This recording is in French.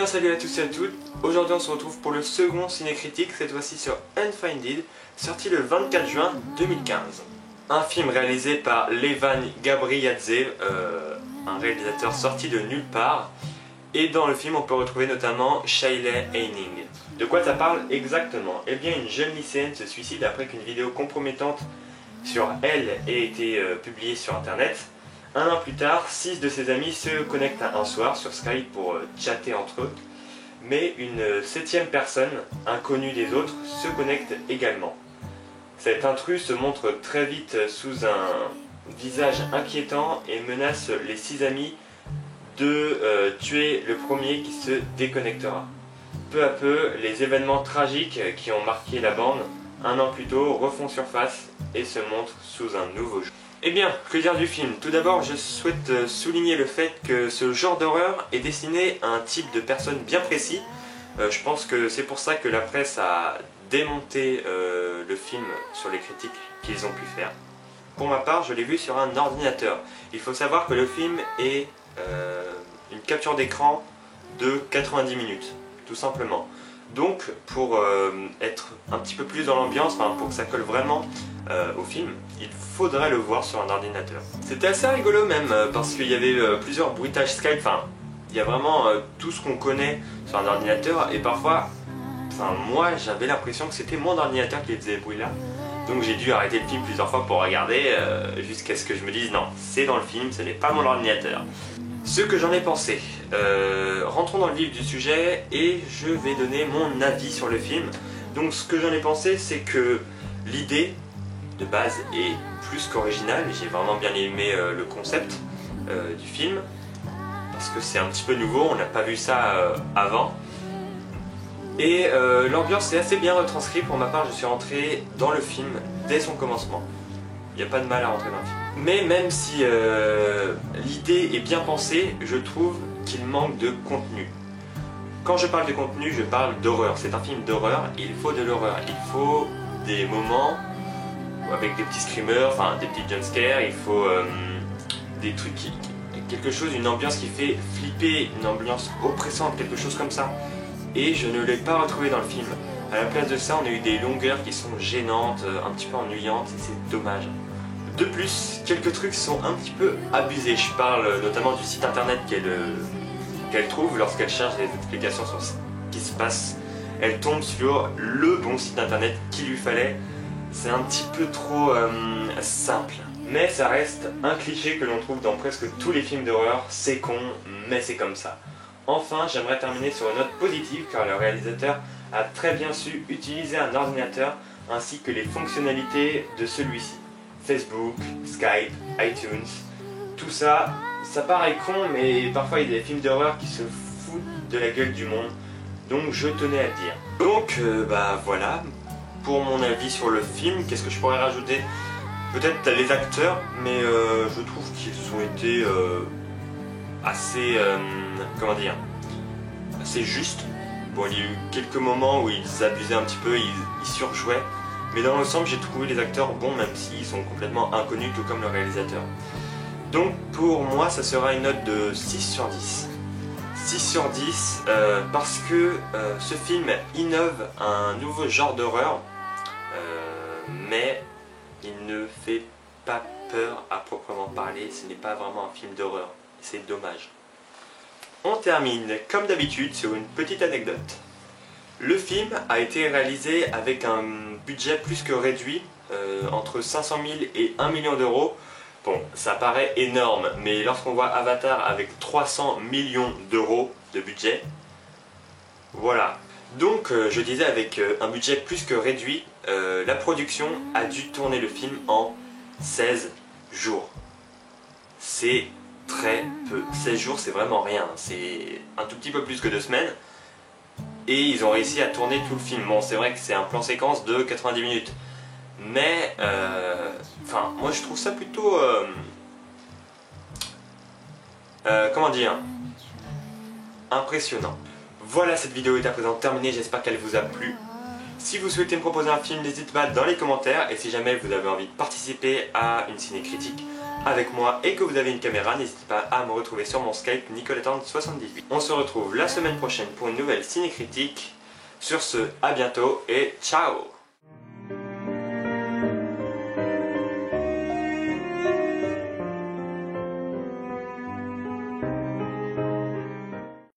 salut à tous et à toutes. Aujourd'hui on se retrouve pour le second ciné-critique, cette fois-ci sur Unfinded, sorti le 24 juin 2015. Un film réalisé par Levan Gabriadze, un réalisateur sorti de nulle part. Et dans le film on peut retrouver notamment Shailene Heining. De quoi ça parle exactement? Eh bien, une jeune lycéenne se suicide après qu'une vidéo compromettante sur elle ait été publiée sur internet. Un an plus tard, 6 de ses amis se connectent un soir sur Skype pour chatter entre eux. Mais une 7e personne, inconnue des autres, se connecte également. Cet intrus se montre très vite sous un visage inquiétant et menace les 6 amis de tuer le premier qui se déconnectera. Peu à peu, les événements tragiques qui ont marqué la bande un an plus tôt refont surface et se montrent sous un nouveau jour. Eh bien, que dire du film? Tout d'abord, je souhaite souligner le fait que ce genre d'horreur est destiné à un type de personne bien précis. Je pense que c'est pour ça que la presse a démonté le film sur les critiques qu'ils ont pu faire. Pour ma part, je l'ai vu sur un ordinateur. Il faut savoir que le film est une capture d'écran de 90 minutes, tout simplement. Donc, pour être un petit peu plus dans l'ambiance, pour que ça colle vraiment au film, il faudrait le voir sur un ordinateur. C'était assez rigolo même, parce qu'il y avait plusieurs bruitages Skype, il y a vraiment tout ce qu'on connaît sur un ordinateur, et parfois, moi j'avais l'impression que c'était mon ordinateur qui faisait ces bruits-là. Donc j'ai dû arrêter le film plusieurs fois pour regarder, jusqu'à ce que je me dise non, c'est dans le film, ce n'est pas mon ordinateur. Ce que j'en ai pensé. Rentrons dans le vif du sujet et je vais donner mon avis sur le film. Donc ce que j'en ai pensé, c'est que l'idée de base est plus qu'originale. J'ai vraiment bien aimé le concept du film, parce que c'est un petit peu nouveau, on n'a pas vu ça avant. Et l'ambiance est assez bien retranscrite. Pour ma part, je suis rentré dans le film dès son commencement. Il n'y a pas de mal à rentrer dans le film. Mais même si l'idée est bien pensée, je trouve qu'il manque de contenu. Quand je parle de contenu, je parle d'horreur. C'est un film d'horreur, il faut de l'horreur. Il faut des moments avec des petits screamers, des petits jumpscares, il faut des trucs quelque chose, une ambiance qui fait flipper, une ambiance oppressante, quelque chose comme ça. Et je ne l'ai pas retrouvé dans le film. À la place de ça, on a eu des longueurs qui sont gênantes, un petit peu ennuyantes, et c'est dommage. De plus, quelques trucs sont un petit peu abusés. Je parle notamment du site internet qu'elle trouve lorsqu'elle cherche des explications sur ce qui se passe. Elle tombe sur le bon site internet qu'il lui fallait. C'est un petit peu trop simple. Mais ça reste un cliché que l'on trouve dans presque tous les films d'horreur. C'est con, mais c'est comme ça. Enfin, j'aimerais terminer sur une note positive car le réalisateur a très bien su utiliser un ordinateur ainsi que les fonctionnalités de celui-ci. Facebook, Skype, iTunes, tout ça, ça paraît con, mais parfois il y a des films d'horreur qui se foutent de la gueule du monde, donc je tenais à le dire. Donc, voilà, pour mon avis sur le film, qu'est-ce que je pourrais rajouter? Peut-être les acteurs, mais je trouve qu'ils ont été assez, assez justes. Bon, il y a eu quelques moments où ils abusaient un petit peu, ils surjouaient. Mais dans l'ensemble, j'ai trouvé les acteurs bons, même s'ils sont complètement inconnus, tout comme le réalisateur. Donc pour moi, ça sera une note de 6 sur 10. 6 sur 10 parce que ce film innove un nouveau genre d'horreur, mais il ne fait pas peur à proprement parler. Ce n'est pas vraiment un film d'horreur. C'est dommage. On termine, comme d'habitude, sur une petite anecdote. Le film a été réalisé avec un budget plus que réduit, entre 500 000 et 1 million d'euros. Bon, ça paraît énorme, mais lorsqu'on voit Avatar avec 300 millions d'euros de budget, voilà. Donc, je disais, avec un budget plus que réduit, la production a dû tourner le film en 16 jours. C'est très peu. 16 jours, c'est vraiment rien. C'est un tout petit peu plus que 2 semaines. Et ils ont réussi à tourner tout le film. Bon, c'est vrai que c'est un plan séquence de 90 minutes. Mais, moi je trouve ça plutôt... comment dire, impressionnant. Voilà, cette vidéo est à présent terminée. J'espère qu'elle vous a plu. Si vous souhaitez me proposer un film, n'hésitez pas dans les commentaires. Et si jamais vous avez envie de participer à une ciné-critique avec moi et que vous avez une caméra, n'hésitez pas à me retrouver sur mon Skype Nicoletan78. On se retrouve la semaine prochaine pour une nouvelle ciné-critique. Sur ce, à bientôt et ciao!